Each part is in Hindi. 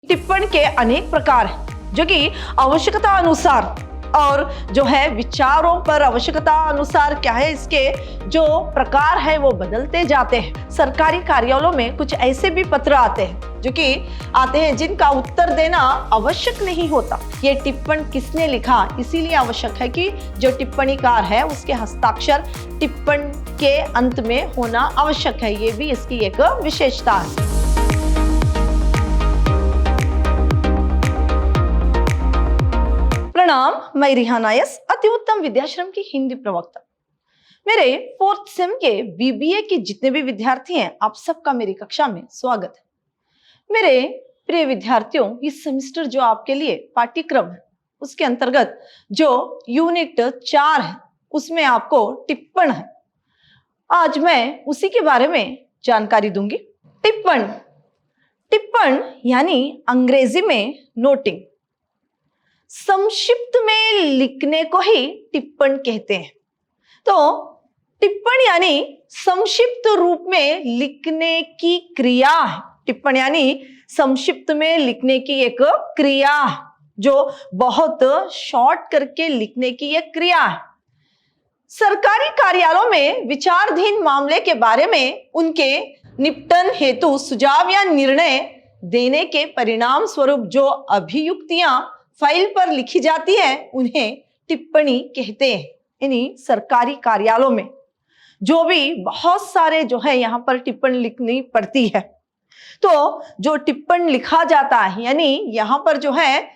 टिप्पण के अनेक प्रकार हैं जो कि आवश्यकता अनुसार और जो है विचारों पर आवश्यकता अनुसार क्या है इसके जो प्रकार है वो बदलते जाते हैं। सरकारी कार्यालयों में कुछ ऐसे भी पत्र आते हैं जिनका उत्तर देना आवश्यक नहीं होता। ये टिप्पण किसने लिखा इसीलिए आवश्यक है कि जो टिप्पणीकार है उसके हस्ताक्षर टिप्पण के अंत में होना आवश्यक है। ये भी इसकी एक विशेषता है। प्रणाम, मैं रिहाना यस, अति उत्तम विद्याश्रम की हिंदी प्रवक्ता। मेरे 4th सेम के बीबीए के जितने भी विद्यार्थी हैं आप सबका मेरी कक्षा में स्वागत है। मेरे प्रिय विद्यार्थियों, इस सेमेस्टर जो आपके लिए पाठ्यक्रम है उसके अंतर्गत जो यूनिट 4 है उसमें आपको टिप्पण है। आज मैं उसी के बारे में जानकारी दूंगी। टिप्पण यानी अंग्रेजी में नोटिंग। संक्षिप्त में लिखने को ही टिप्पण कहते हैं। तो टिप्पण यानी संक्षिप्त रूप में लिखने की क्रिया है। टिप्पण यानी संक्षिप्त में लिखने की एक क्रिया है जो बहुत शॉर्ट करके लिखने की एक क्रिया है। सरकारी कार्यालयों में विचाराधीन मामले के बारे में उनके निपटन हेतु सुझाव या निर्णय देने के परिणाम स्वरूप जो अभियुक्तियां फाइल पर लिखी जाती है उन्हें टिप्पणी कहते हैं। यानी सरकारी कार्यालयों में जो भी बहुत सारे जो है यहाँ पर टिप्पणी लिखनी पड़ती है। तो जो टिप्पण लिखा जाता है यानी यहाँ पर जो है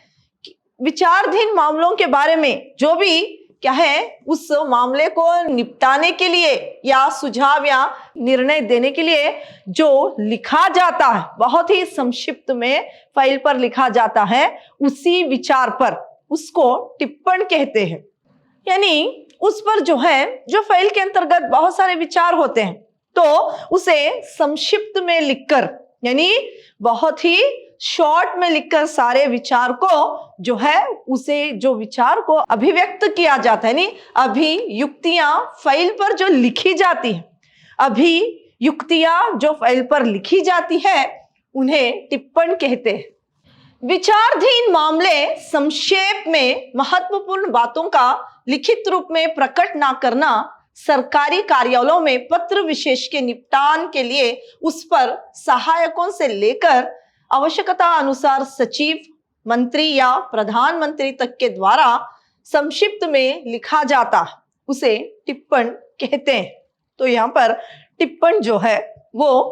विचाराधीन मामलों के बारे में जो भी क्या है उस मामले को निपटाने के लिए या सुझाव या निर्णय देने के लिए जो लिखा जाता है बहुत ही संक्षिप्त में फाइल पर लिखा जाता है उसी विचार पर उसको टिप्पण कहते हैं। यानी उस पर जो है जो फाइल के अंतर्गत बहुत सारे विचार होते हैं तो उसे संक्षिप्त में लिखकर यानी बहुत ही शॉर्ट में लिखकर सारे विचार को जो है उसे जो विचार को अभिव्यक्त किया जाता है। यानी अभियुक्तियां फाइल पर जो लिखी जाती है अभियुक्तियां जो फाइल पर लिखी जाती है उन्हें टिप्पण कहते हैं। विचाराधीन मामले संक्षेप में महत्वपूर्ण बातों का लिखित रूप में प्रकट ना करना सरकारी कार्यालयों में पत्र विशेष के निपटान के लिए उस पर सहायकों से लेकर आवश्यकता अनुसार सचिव, मंत्री या प्रधानमंत्री तक के द्वारा संक्षिप्त में लिखा जाता है उसे टिप्पण कहते हैं। तो यहाँ पर टिप्पण जो है वो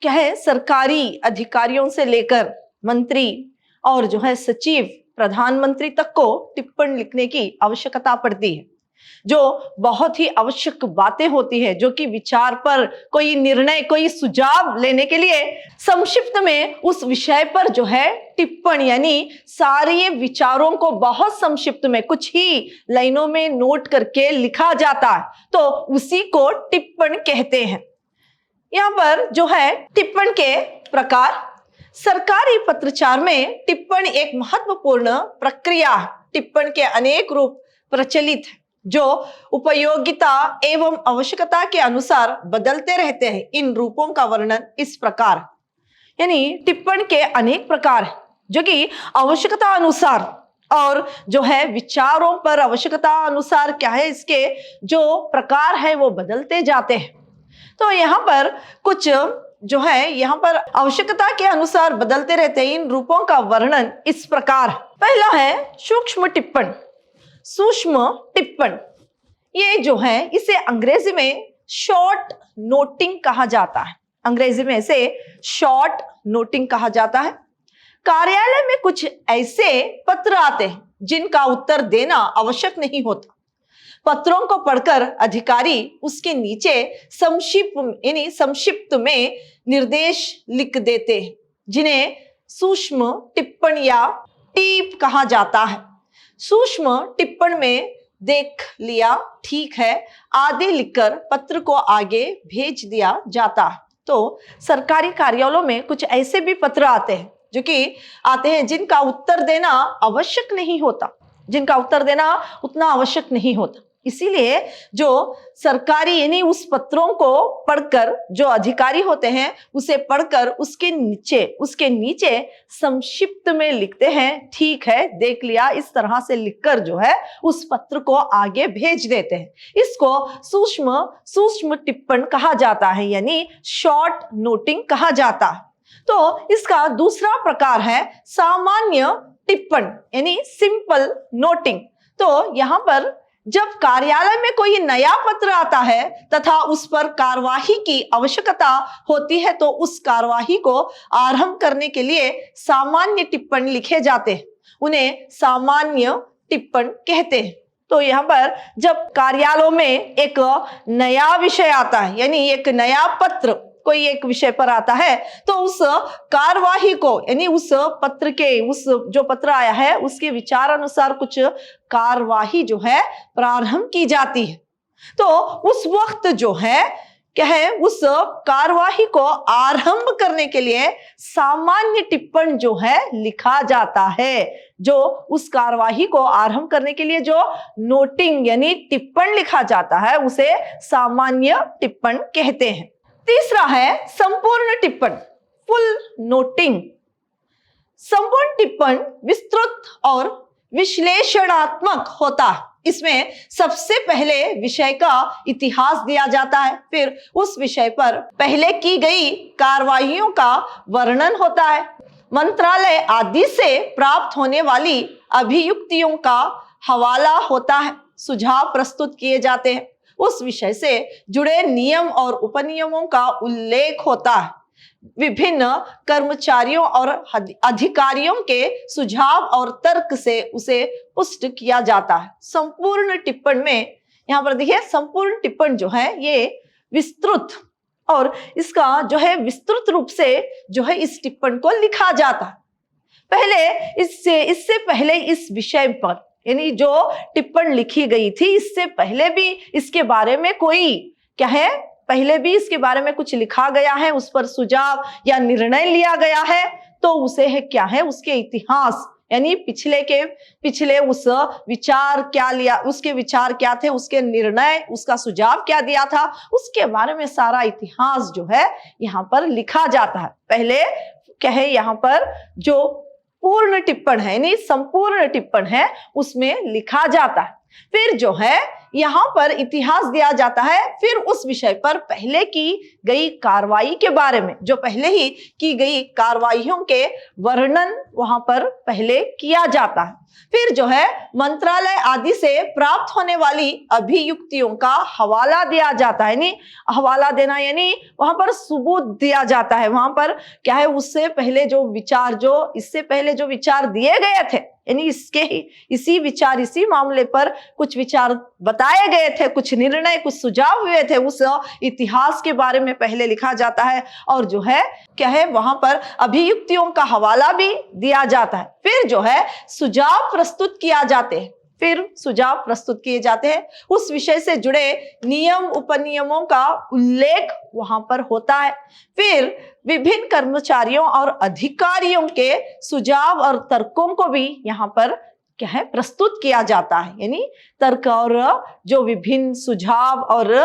क्या है सरकारी अधिकारियों से लेकर मंत्री और जो है सचिव, प्रधानमंत्री तक को टिप्पण लिखने की आवश्यकता पड़ती है। जो बहुत ही आवश्यक बातें होती है जो कि विचार पर कोई निर्णय कोई सुझाव लेने के लिए संक्षिप्त में उस विषय पर जो है टिप्पण यानी सारे विचारों को बहुत संक्षिप्त में कुछ ही लाइनों में नोट करके लिखा जाता है तो उसी को टिप्पण कहते हैं। यहाँ पर जो है टिप्पण के प्रकार, सरकारी पत्राचार में टिप्पण एक महत्वपूर्ण प्रक्रिया है। टिप्पण के अनेक रूप प्रचलित है जो उपयोगिता एवं आवश्यकता के अनुसार बदलते रहते हैं। इन रूपों का वर्णन इस प्रकार यानी टिप्पण के अनेक प्रकार हैं जो कि आवश्यकता अनुसार और जो है विचारों पर आवश्यकता अनुसार क्या है इसके जो प्रकार है वो बदलते जाते हैं। तो यहाँ पर कुछ जो है यहाँ पर आवश्यकता के अनुसार बदलते रहते हैं। इन रूपों का वर्णन इस प्रकार। पहला है सूक्ष्म टिप्पण। सूक्ष्म टिप्पण ये जो है इसे अंग्रेजी में शॉर्ट नोटिंग कहा जाता है। अंग्रेजी में इसे शॉर्ट नोटिंग कहा जाता है। कार्यालय में कुछ ऐसे पत्र आते हैं जिनका उत्तर देना आवश्यक नहीं होता। पत्रों को पढ़कर अधिकारी उसके नीचे संक्षिप्त में निर्देश लिख देते हैं जिन्हें सूक्ष्म टिप्पण या टीप कहा जाता है। सूक्ष्म टिप्पण में देख लिया, ठीक है आदि लिखकर पत्र को आगे भेज दिया जाता है। तो सरकारी कार्यालयों में कुछ ऐसे भी पत्र आते हैं जिनका उत्तर देना आवश्यक नहीं होता, जिनका उत्तर देना उतना आवश्यक नहीं होता। इसीलिए जो सरकारी यानी उस पत्रों को पढ़कर जो अधिकारी होते हैं उसे पढ़कर उसके नीचे संक्षिप्त में लिखते हैं, ठीक है देख लिया, इस तरह से लिखकर जो है उस पत्र को आगे भेज देते हैं। इसको सूक्ष्म टिप्पण कहा जाता है, यानी शॉर्ट नोटिंग कहा जाता है। तो इसका दूसरा प्रकार है सामान्य टिप्पण यानी सिंपल नोटिंग। तो यहाँ पर जब कार्यालय में कोई नया पत्र आता है तथा उस पर कार्यवाही की आवश्यकता होती है तो उस कार्यवाही को आरंभ करने के लिए सामान्य टिप्पण लिखे जाते हैं, उन्हें सामान्य टिप्पण कहते हैं। तो यहाँ पर जब कार्यालयों में एक नया विषय आता है यानी एक नया पत्र कोई एक विषय पर आता है तो उस कार्यवाही को यानी उस पत्र के उस जो पत्र आया है उसके विचार अनुसार कुछ कार्यवाही जो है प्रारंभ की जाती है। तो उस वक्त जो है क्या है उस कार्यवाही को आरंभ करने के लिए सामान्य टिप्पण जो है लिखा जाता है। जो उस कार्यवाही को आरंभ करने के लिए जो नोटिंग यानी टिप्पण लिखा जाता है उसे सामान्य टिप्पण कहते हैं। तीसरा है संपूर्ण टिप्पण, फुल नोटिंग। संपूर्ण टिप्पण विस्तृत और विश्लेषणात्मक होता है। इसमें सबसे पहले विषय का इतिहास दिया जाता है, फिर उस विषय पर पहले की गई कार्रवाइयों का वर्णन होता है, मंत्रालय आदि से प्राप्त होने वाली अभियुक्तियों का हवाला होता है, सुझाव प्रस्तुत किए जाते हैं, उस विषय से जुड़े नियम और उपनियमों का उल्लेख होता है, विभिन्न कर्मचारियों और अधिकारियों के सुझाव और तर्क से उसे पुष्ट किया जाता है। संपूर्ण टिप्पण में यहाँ पर देखिए संपूर्ण टिप्पण जो है ये विस्तृत और इसका जो है विस्तृत रूप से जो है इस टिप्पण को लिखा जाता है। पहले इससे पहले इस विषय पर यानी जो टिप्पण लिखी गई थी इससे पहले भी इसके बारे में कोई क्या है पहले भी इसके बारे में कुछ लिखा गया है, उस पर सुझाव या निर्णय लिया गया है तो उसे है क्या है उसके इतिहास यानी पिछले उस विचार क्या लिया, उसके विचार क्या थे, उसके निर्णय उसका सुझाव क्या दिया था, उसके बारे में सारा इतिहास जो है यहाँ पर लिखा जाता है। पहले क्या है यहाँ पर जो पूर्ण टिप्पण है यानी संपूर्ण टिप्पण है उसमें लिखा जाता है। फिर जो है यहाँ पर इतिहास दिया जाता है, फिर उस विषय पर पहले की गई कार्रवाई के बारे में जो पहले ही की गई कार्रवाइयों के वर्णन वहां पर पहले किया जाता है। फिर जो है मंत्रालय आदि से प्राप्त होने वाली अभियुक्तियों का हवाला दिया जाता है, यानी हवाला देना यानी वहां पर सबूत दिया जाता है, वहां पर क्या है उससे पहले जो विचार जो इससे पहले जो विचार दिए गए थे यानी इसके ही इसी मामले पर कुछ विचार बताए गए थे, कुछ निर्णय कुछ सुझाव हुए थे, उस इतिहास के बारे में पहले लिखा जाता है और जो है क्या है वहां पर अभियुक्तियों का हवाला भी दिया जाता है। फिर जो है सुझाव प्रस्तुत किया जाते हैं, फिर सुझाव प्रस्तुत किए जाते हैं, उस विषय से जुड़े नियम उपनियमों का उल्लेख वहां पर होता है। फिर विभिन्न कर्मचारियों और अधिकारियों के सुझाव और तर्कों को भी यहाँ पर क्या है प्रस्तुत किया जाता है, यानी तर्क और जो विभिन्न सुझाव और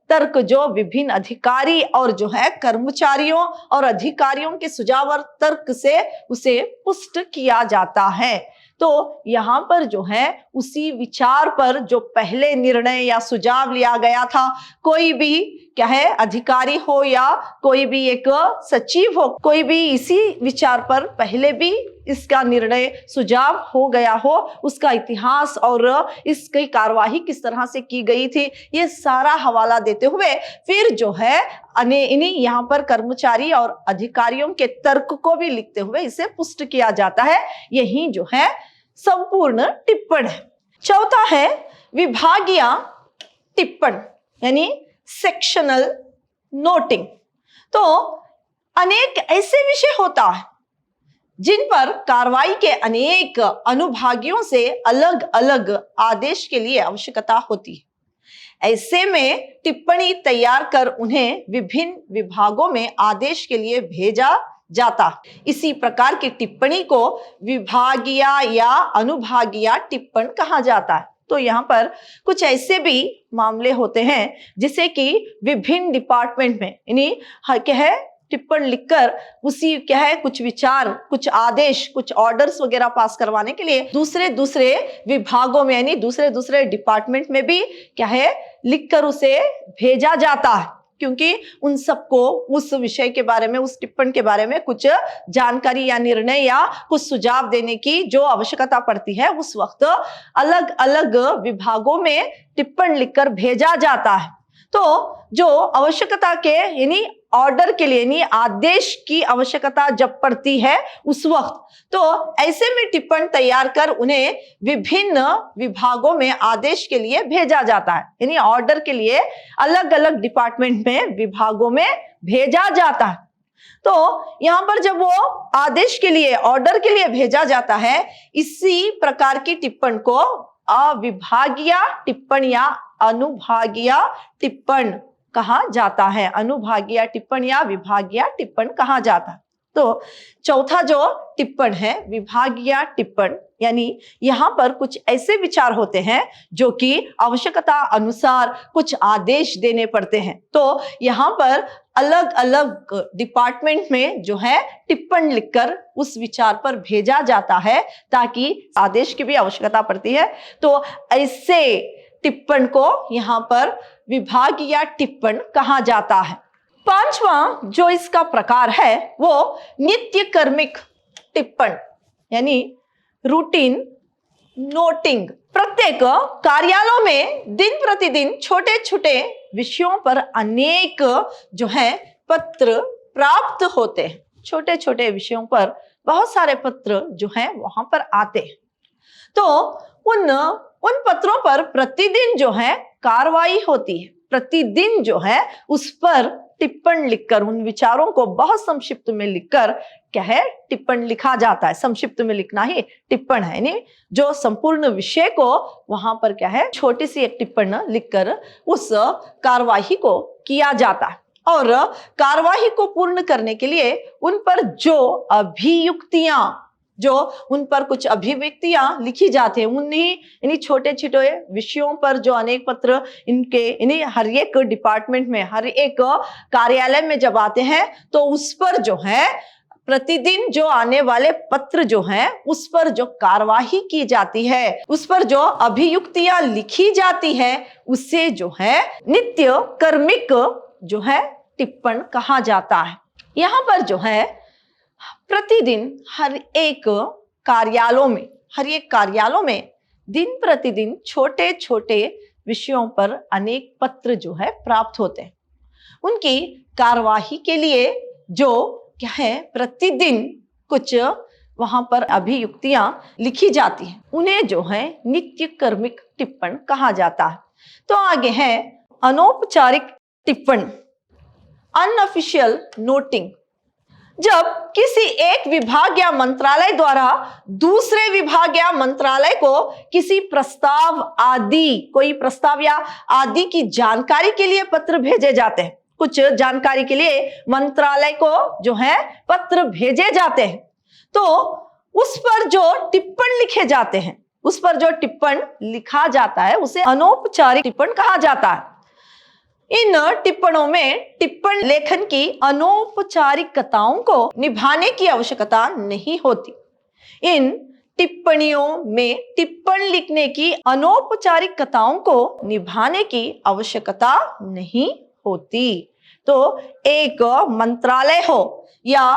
तर्क जो विभिन्न अधिकारी और जो है कर्मचारियों और अधिकारियों के सुझाव और तर्क से उसे पुष्ट किया जाता है। तो यहाँ पर जो है उसी विचार पर जो पहले निर्णय या सुझाव लिया गया था, कोई भी क्या है अधिकारी हो या कोई भी एक सचिव हो, कोई भी इसी विचार पर पहले भी इसका निर्णय सुझाव हो गया हो, उसका इतिहास और इसकी कार्यवाही किस तरह से की गई थी ये सारा हवाला देते हुए फिर जो है इन्हीं यहाँ पर कर्मचारी और अधिकारियों के तर्क को भी लिखते हुए इसे पुष्ट किया जाता है। यही जो है संपूर्ण टिप्पण है। चौथा है विभागीय टिप्पण यानी सेक्शनल नोटिंग। तो अनेक ऐसे विषय होता है जिन पर कार्रवाई के अनेक अनुभागियों से अलग अलग आदेश के लिए आवश्यकता होती है। ऐसे में टिप्पणी तैयार कर उन्हें विभिन्न विभागों में आदेश के लिए भेजा जाता। इसी प्रकार की टिप्पणी को विभागीय या अनुभागीय टिप्पण कहा जाता है। तो यहाँ पर कुछ ऐसे भी मामले होते हैं जिसे कि विभिन्न डिपार्टमेंट में यानी क्या है टिप्पण लिखकर उसी क्या है कुछ विचार, कुछ आदेश, कुछ ऑर्डर्स वगैरह पास करवाने के लिए दूसरे दूसरे विभागों में यानी दूसरे दूसरे डिपार्टमेंट में भी क्या है लिखकर उसे भेजा जाता है, क्योंकि उन सबको उस विषय के बारे में, उस टिप्पण के बारे में कुछ जानकारी या निर्णय या कुछ सुझाव देने की जो आवश्यकता पड़ती है, उस वक्त अलग अलग विभागों में टिप्पण लिखकर भेजा जाता है। तो जो आवश्यकता के यानी ऑर्डर के लिए यानी आदेश की आवश्यकता जब पड़ती है उस वक्त तो ऐसे में टिप्पण तैयार कर उन्हें विभिन्न विभागों में आदेश के लिए भेजा जाता है, यानी ऑर्डर के लिए अलग अलग डिपार्टमेंट में, विभागों में भेजा जाता है। तो यहाँ पर जब वो आदेश के लिए, ऑर्डर के लिए भेजा जाता है, इसी प्रकार की टिप्पण को अविभागीय टिप्पण या अनुभागीय टिप्पण कहा जाता है। अनुभागीय टिप्पण या विभागीय टिप्पण कहा जाता है। तो चौथा जो टिप्पण है विभागीय टिप्पण, यानी यहाँ पर कुछ ऐसे विचार होते हैं जो कि आवश्यकता अनुसार कुछ आदेश देने पड़ते हैं। तो यहाँ पर अलग अलग डिपार्टमेंट में जो है टिप्पण लिखकर उस विचार पर भेजा जाता है ताकि आदेश की भी आवश्यकता पड़ती है। तो ऐसे टिप्पण को यहाँ पर विभागीय टिप्पण कहा जाता है। पांचवा जो इसका प्रकार है वो नित्य कर्मिक टिप्पण यानी रूटीन नोटिंग। प्रत्येक कार्यालयों में दिन प्रतिदिन छोटे छोटे विषयों पर अनेक जो है पत्र प्राप्त होते हैं। छोटे छोटे विषयों पर बहुत सारे पत्र जो हैं वहां पर आते हैं। तो उन पत्रों पर प्रतिदिन जो है कार्रवाई होती है। प्रतिदिन जो है उस पर टिप्पण लिखकर, उन विचारों को बहुत संक्षिप्त में लिखकर क्या है टिप्पण लिखा जाता है। संक्षिप्त में लिखना ही टिप्पण है, यानी जो संपूर्ण विषय को वहां पर क्या है छोटी सी एक टिप्पण लिखकर उस कार्यवाही को किया जाता है। और कार्यवाही को पूर्ण करने के लिए उन पर जो अभियुक्तियां, जो उन पर कुछ अभिव्यक्तियां लिखी जाती है, उन्हीं यानी छोटे छोटे विषयों पर जो अनेक पत्र इनके यानी हर एक डिपार्टमेंट में, हर एक कार्यालय में जब आते हैं तो उस पर जो है प्रतिदिन जो आने वाले पत्र जो हैं उस पर जो कार्यवाही की जाती है, उस पर जो अभियुक्तियां लिखी जाती है, उससे जो है नित्य कर्मिक जो है टिप्पण कहा जाता है। यहाँ पर जो है प्रतिदिन हर एक कार्यालयों में दिन प्रतिदिन छोटे छोटे विषयों पर अनेक पत्र जो है प्राप्त होते हैं। उनकी कार्यवाही के लिए जो क्या है प्रतिदिन कुछ वहां पर अभियुक्तियां लिखी जाती हैं, उन्हें जो है नित्य कर्मिक टिप्पण कहा जाता है। तो आगे है अनौपचारिक टिप्पण, अनऑफिशियल नोटिंग। जब किसी एक विभाग या मंत्रालय द्वारा दूसरे विभाग या मंत्रालय को किसी प्रस्ताव आदि, कोई प्रस्ताव या आदि की जानकारी के लिए पत्र भेजे जाते हैं, कुछ जानकारी के लिए मंत्रालय को जो है पत्र भेजे जाते हैं, तो उस पर जो टिप्पण लिखे जाते हैं, उस पर जो टिप्पण लिखा जाता है उसे अनौपचारिक टिप्पण कहा जाता है। इन टिप्पणों में टिप्पण लेखन की अनौपचारिकताओं को निभाने की आवश्यकता नहीं होती। इन टिप्पणियों में टिप्पण लिखने की अनौपचारिकताओं को निभाने की आवश्यकता नहीं होती। तो एक मंत्रालय हो या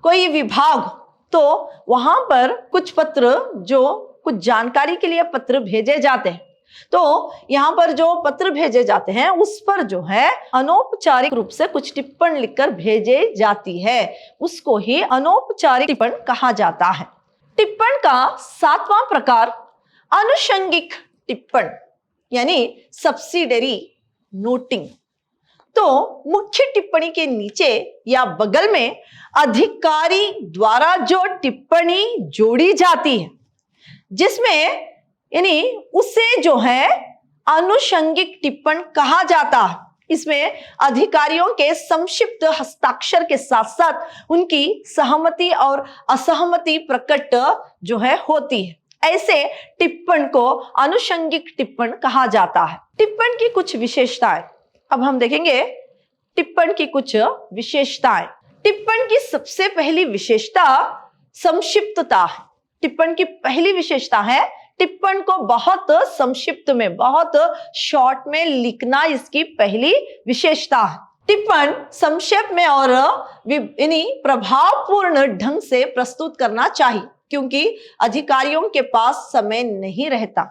कोई विभाग, तो वहां पर कुछ पत्र, जो कुछ जानकारी के लिए पत्र भेजे जाते हैं, तो यहाँ पर जो पत्र भेजे जाते हैं उस पर जो है अनौपचारिक रूप से कुछ टिप्पण लिखकर भेजे जाती है, उसको ही अनौपचारिक टिप्पण कहा जाता है। टिप्पण का सातवां प्रकार आनुषंगिक टिप्पण यानी सब्सिडरी नोटिंग। तो मुख्य टिप्पणी के नीचे या बगल में अधिकारी द्वारा जो टिप्पणी जोड़ी जाती है, जिसमें यानी उसे जो है आनुषंगिक टिप्पण कहा जाता है। इसमें अधिकारियों के संक्षिप्त हस्ताक्षर के साथ साथ उनकी सहमति और असहमति प्रकट जो है होती है। ऐसे टिप्पण को अनुषंगिक टिप्पण कहा जाता है। टिप्पण की कुछ विशेषताएं अब हम देखेंगे। टिप्पण की कुछ विशेषताएं। टिप्पण की सबसे पहली विशेषता संक्षिप्तता है। टिप्पण की पहली विशेषता है टिप्पण को बहुत संक्षिप्त में, बहुत शॉर्ट में लिखना इसकी पहली विशेषता है। टिप्पण संक्षेप में और प्रभावपूर्ण ढंग से प्रस्तुत करना चाहिए, क्योंकि अधिकारियों के पास समय नहीं रहता।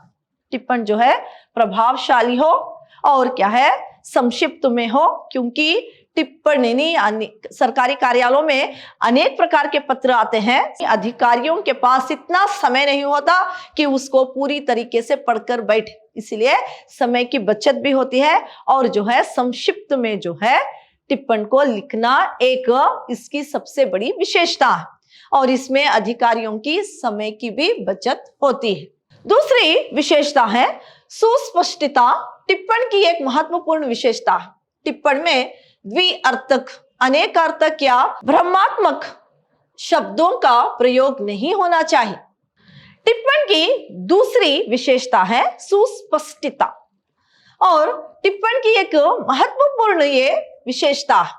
टिप्पण जो है प्रभावशाली हो और क्या है, संक्षिप्त में हो, क्योंकि टिप्पणी सरकारी कार्यालयों में अनेक प्रकार के पत्र आते हैं। अधिकारियों के पास इतना समय नहीं होता कि उसको पूरी तरीके से पढ़कर बैठे, इसलिए समय की बचत भी होती है और जो है संक्षिप्त में जो है टिप्पण को लिखना एक इसकी सबसे बड़ी विशेषता है और इसमें अधिकारियों की समय की भी बचत होती है। दूसरी विशेषता है सुस्पष्टता। टिप्पण की एक महत्वपूर्ण विशेषता है टिप्पण में द्विअर्थक, अनेकार्थक या भ्रमात्मक शब्दों का प्रयोग नहीं होना चाहिए। टिप्पण की दूसरी विशेषता है सुस्पष्टता और टिप्पण की एक महत्वपूर्ण ये विशेषता है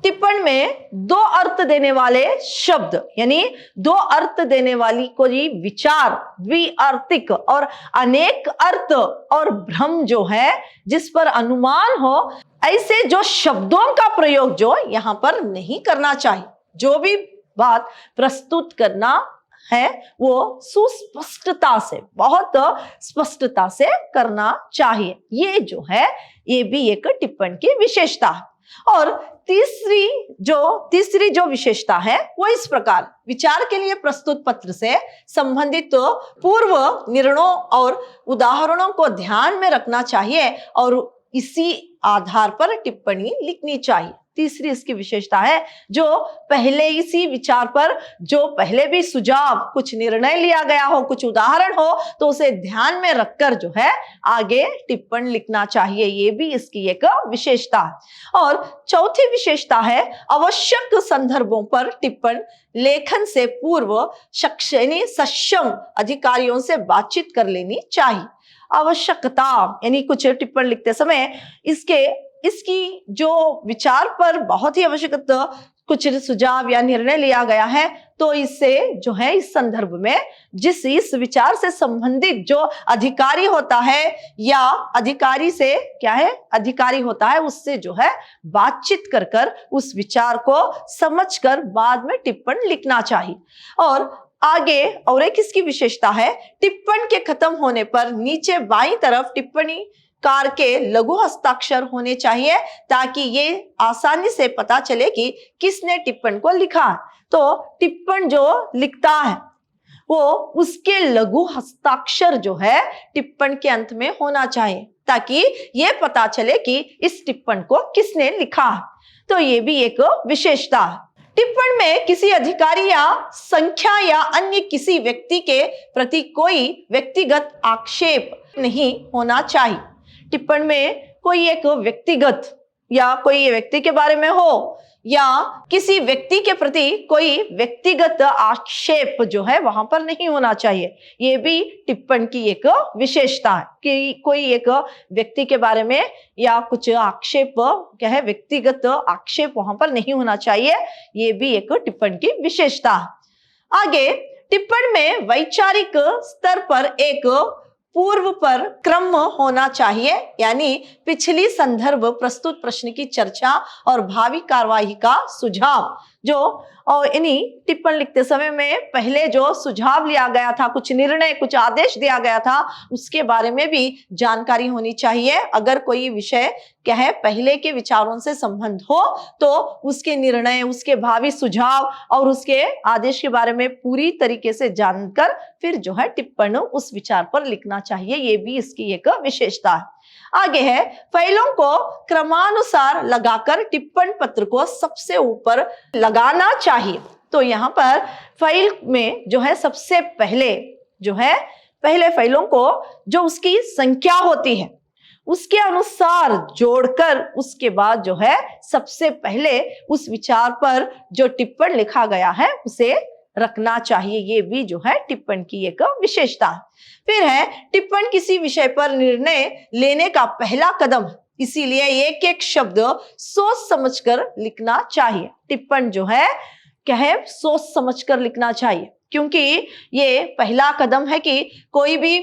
टिप्पण में दो अर्थ देने वाले शब्द, यानी दो अर्थ देने वाली कोई विचार, द्विअर्थिक और अनेक अर्थ और भ्रम जो है जिस पर अनुमान हो, ऐसे जो शब्दों का प्रयोग जो यहाँ पर नहीं करना चाहिए। जो भी बात प्रस्तुत करना है वो सुस्पष्टता से, बहुत स्पष्टता से करना चाहिए। ये जो है ये भी एक टिप्पण की विशेषता है। और तीसरी जो विशेषता है वो इस प्रकार, विचार के लिए प्रस्तुत पत्र से संबंधित पूर्व निर्णयों और उदाहरणों को ध्यान में रखना चाहिए और इसी आधार पर टिप्पणी लिखनी चाहिए। तीसरी इसकी विशेषता है जो पहले इसी विचार पर जो पहले भी सुझाव, कुछ निर्णय लिया गया हो, कुछ उदाहरण हो, तो उसे ध्यान में रखकर जो है आगे टिप्पण लिखना चाहिए। ये भी इसकी एक विशेषता है। और चौथी विशेषता है आवश्यक संदर्भों पर टिप्पण लेखन से पूर्व सक्षम अधिकारियों से बातचीत कर लेनी चाहिए। आवश्यकता यानी कुछ टिप्पण लिखते समय इसकी जो विचार पर बहुत ही आवश्यक कुछ सुझाव या निर्णय लिया गया है, तो इससे जो है इस संदर्भ में इस विचार से संबंधित जो अधिकारी होता है या अधिकारी से क्या है अधिकारी होता है, उससे जो है बातचीत कर उस विचार को समझकर बाद में टिप्पण लिखना चाहिए। और आगे और एक इसकी विशेषता है टिप्पण के खत्म होने पर नीचे बाईं तरफ टिप्पणी कार के लघु हस्ताक्षर होने चाहिए, ताकि ये आसानी से पता चले कि किसने टिप्पण को लिखा है। तो टिप्पण जो लिखता है वो उसके लघु हस्ताक्षर जो है टिप्पण के अंत में होना चाहिए, ताकि ये पता चले कि इस टिप्पण को किसने लिखा है। तो ये भी एक विशेषता है। टिप्पण में किसी अधिकारी या संख्या या अन्य किसी व्यक्ति के प्रति कोई व्यक्तिगत आक्षेप नहीं होना चाहिए। टिप्पण में कोई एक व्यक्तिगत या कोई व्यक्ति के बारे में हो या किसी व्यक्ति के प्रति कोई व्यक्तिगत आक्षेप जो है वहां पर नहीं होना चाहिए। ये भी टिप्पण की एक विशेषता है कि कोई एक व्यक्ति के बारे में या कुछ आक्षेप क्या है व्यक्तिगत आक्षेप वहां पर नहीं होना चाहिए। ये भी एक टिप्पण की विशेषता है। आगे टिप्पण में वैचारिक स्तर पर एक पूर्व पर क्रम होना चाहिए, यानी पिछली संदर्भ प्रस्तुत प्रश्न की चर्चा और भावी कार्यवाही का सुझाव जो और इन्हीं टिप्पण लिखते समय में पहले जो सुझाव लिया गया था, कुछ निर्णय, कुछ आदेश दिया गया था, उसके बारे में भी जानकारी होनी चाहिए। अगर कोई विषय क्या है पहले के विचारों से संबंध हो तो उसके निर्णय, उसके भावी सुझाव और उसके आदेश के बारे में पूरी तरीके से जानकर फिर जो है टिप्पण उस विचार पर लिखना चाहिए। ये भी इसकी एक विशेषता है। आगे है फाइलों को क्रमानुसार लगाकर टिप्पण पत्र को सबसे ऊपर लगाना चाहिए। तो यहाँ पर फाइल में जो है सबसे पहले जो है पहले फाइलों को जो उसकी संख्या होती है उसके अनुसार जोड़कर उसके बाद जो है सबसे पहले उस विचार पर जो टिप्पण लिखा गया है उसे रखना चाहिए। ये भी जो है टिप्पण की एक विशेषता है। फिर है टिप्पण किसी विषय पर निर्णय लेने का पहला कदम, इसीलिए एक एक शब्द सोच समझकर लिखना चाहिए। टिप्पण जो है क्या है, सोच समझकर लिखना चाहिए, क्योंकि ये पहला कदम है कि कोई भी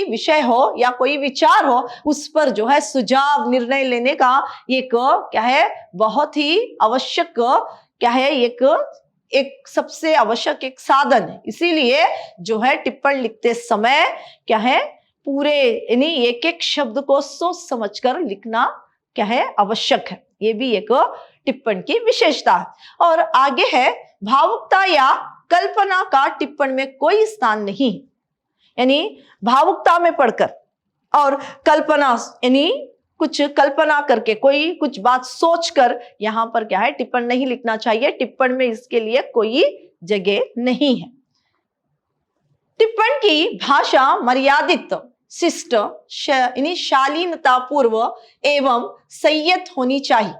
विषय हो या कोई विचार हो, उस पर जो है सुझाव निर्णय लेने का एक क्या है, बहुत ही आवश्यक क्या है, एक सबसे आवश्यक एक साधन है। इसीलिए जो है टिप्पण लिखते समय क्या है, पूरे यानी एक एक शब्द को सोच समझकर लिखना क्या है, आवश्यक है। ये भी एक टिप्पण की विशेषता है। और आगे है, भावुकता या कल्पना का टिप्पण में कोई स्थान नहीं, यानी भावुकता में पढ़कर और कल्पना यानी कुछ कल्पना करके कोई कुछ बात सोचकर यहाँ पर क्या है, टिप्पण नहीं लिखना चाहिए। टिप्पण में इसके लिए कोई जगह नहीं है। टिप्पण की भाषा मर्यादित, शिष्ट यानी शालीनता पूर्व एवं संयत होनी चाहिए।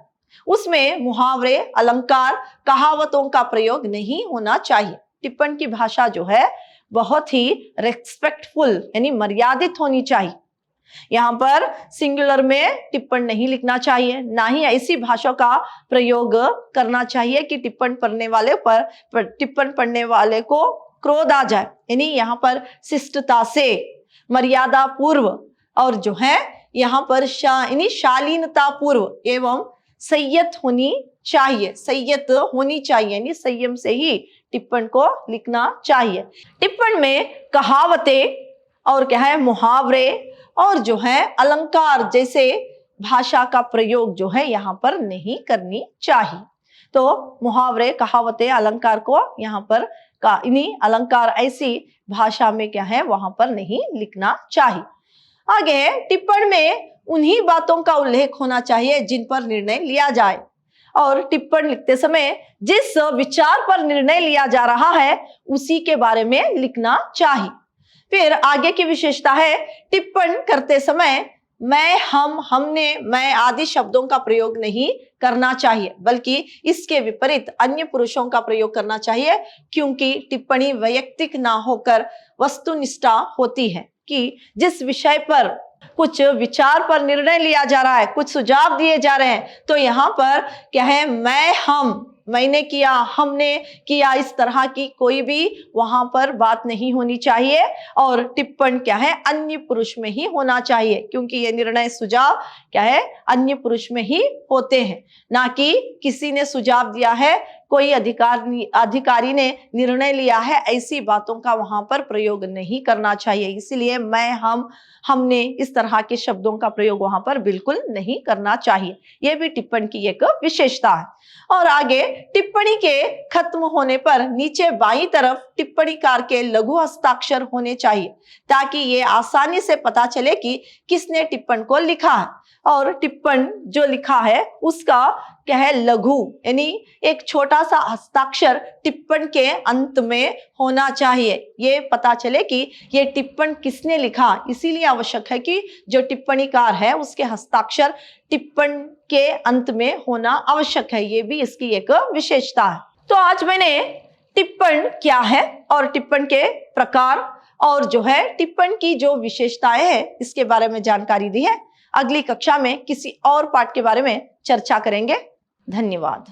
उसमें मुहावरे, अलंकार, कहावतों का प्रयोग नहीं होना चाहिए। टिप्पण की भाषा जो है बहुत ही रेस्पेक्टफुल यानी मर्यादित होनी चाहिए। यहाँ पर सिंगुलर में टिप्पण नहीं लिखना चाहिए, ना ही ऐसी भाषा का प्रयोग करना चाहिए कि टिप्पण पढ़ने वाले को क्रोध आ जाए। यानी यहाँ पर शिष्टता से, मर्यादा पूर्व और जो है यहाँ पर शालीनता पूर्व एवं संयत होनी चाहिए। संयत होनी चाहिए यानी संयम से ही टिप्पण को लिखना चाहिए। टिप्पण में कहावतें और क्या है, मुहावरे और जो है अलंकार जैसे भाषा का प्रयोग जो है यहाँ पर नहीं करनी चाहिए। तो मुहावरे, कहावतें, अलंकार को यहाँ पर अलंकार ऐसी भाषा में क्या है, वहां पर नहीं लिखना चाहिए। आगे, टिप्पण में उन्हीं बातों का उल्लेख होना चाहिए जिन पर निर्णय लिया जाए, और टिप्पण लिखते समय जिस विचार पर निर्णय लिया जा रहा है उसी के बारे में लिखना चाहिए। फिर आगे की विशेषता है, टिप्पण करते समय मैं, हम, हमने, मैं आदि शब्दों का प्रयोग नहीं करना चाहिए, बल्कि इसके विपरीत अन्य पुरुषों का प्रयोग करना चाहिए, क्योंकि टिप्पणी वैयक्तिक ना होकर वस्तुनिष्ठ होती है कि जिस विषय पर कुछ विचार पर निर्णय लिया जा रहा है, कुछ सुझाव दिए जा रहे हैं, तो यहाँ पर क्या है, मैं, हम, मैंने किया, हमने किया, इस तरह की कोई भी वहां पर बात नहीं होनी चाहिए। और टिप्पण क्या है, अन्य पुरुष में ही होना चाहिए, क्योंकि ये निर्णय सुझाव क्या है, अन्य पुरुष में ही होते हैं, ना कि किसी ने सुझाव दिया है, कोई अधिकारी ने निर्णय लिया है, ऐसी बातों का वहां पर प्रयोग नहीं करना चाहिए। इसलिए मैं, हम, हमने, इस तरह के शब्दों का प्रयोग वहां पर बिल्कुल नहीं करना चाहिए। यह भी टिप्पण की एक विशेषता है। और आगे, टिप्पणी के खत्म होने पर नीचे बाईं तरफ टिप्पणीकार के लघु हस्ताक्षर होने चाहिए, ताकि ये आसानी से पता चले कि किसने टिप्पण को लिखा है। और टिप्पण जो लिखा है उसका क्या है, लघु यानी एक छोटा सा हस्ताक्षर टिप्पण के अंत में होना चाहिए, ये पता चले कि ये टिप्पण किसने लिखा। इसीलिए आवश्यक है कि जो टिप्पणीकार है उसके हस्ताक्षर टिप्पण के अंत में होना आवश्यक है। ये भी इसकी एक विशेषता है। तो आज मैंने टिप्पण क्या है और टिप्पण के प्रकार और जो है टिप्पण की जो विशेषताएं है इसके बारे में जानकारी दी है। अगली कक्षा में किसी और पाठ के बारे में चर्चा करेंगे। धन्यवाद।